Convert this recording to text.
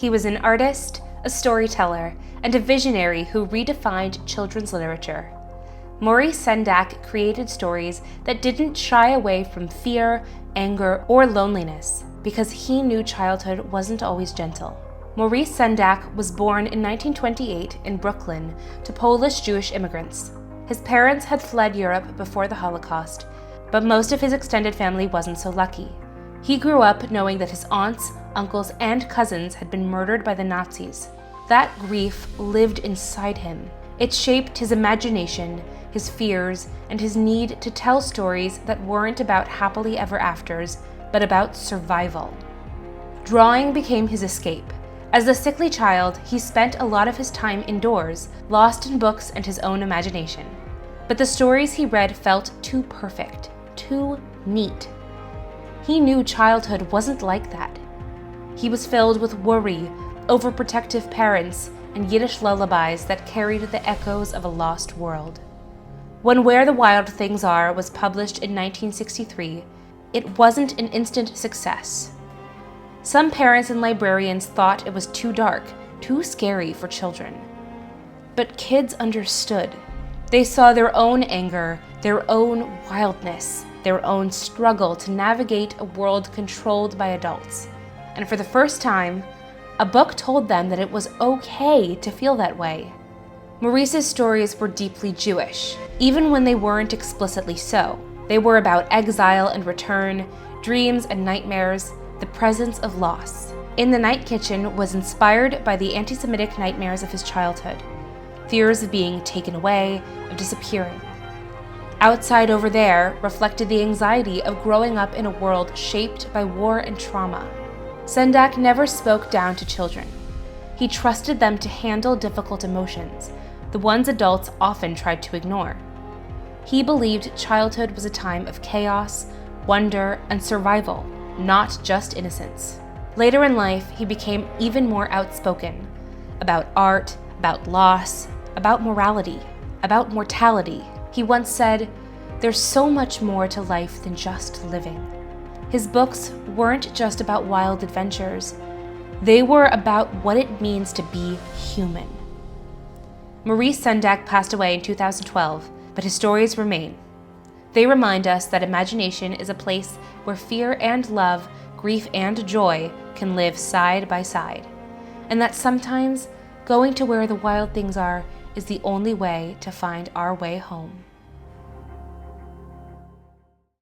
He was an artist, a storyteller, and a visionary who redefined children's literature. Maurice Sendak created stories that didn't shy away from fear, anger, or loneliness because he knew childhood wasn't always gentle. Maurice Sendak was born in 1928 in Brooklyn to Polish Jewish immigrants. His parents had fled Europe before the Holocaust, but most of his extended family wasn't so lucky. He grew up knowing that his aunts, uncles, and cousins had been murdered by the Nazis. That grief lived inside him. It shaped his imagination, his fears, and his need to tell stories that weren't about happily ever afters, but about survival. Drawing became his escape. As a sickly child, he spent a lot of his time indoors, lost in books and his own imagination. But the stories he read felt too perfect, too neat. He knew childhood wasn't like that. He was filled with worry, overprotective parents, and Yiddish lullabies that carried the echoes of a lost world. When Where the Wild Things Are was published in 1963, it wasn't an instant success. Some parents and librarians thought it was too dark, too scary for children. But kids understood. They saw their own anger, their own wildness, their own struggle to navigate a world controlled by adults. And for the first time, a book told them that it was okay to feel that way. Maurice's stories were deeply Jewish, even when they weren't explicitly so. They were about exile and return, dreams and nightmares, the presence of loss. In the Night Kitchen was inspired by the anti-Semitic nightmares of his childhood, fears of being taken away, of disappearing. Outside Over There reflected the anxiety of growing up in a world shaped by war and trauma. Sendak never spoke down to children. He trusted them to handle difficult emotions, the ones adults often tried to ignore. He believed childhood was a time of chaos, wonder, and survival, not just innocence. Later in life, he became even more outspoken about art, about loss, about morality, about mortality. He once said, "There's so much more to life than just living." His books weren't just about wild adventures. They were about what it means to be human. Maurice Sendak passed away in 2012, but his stories remain. They remind us that imagination is a place where fear and love, grief and joy can live side by side, and that sometimes going to where the wild things are is the only way to find our way home.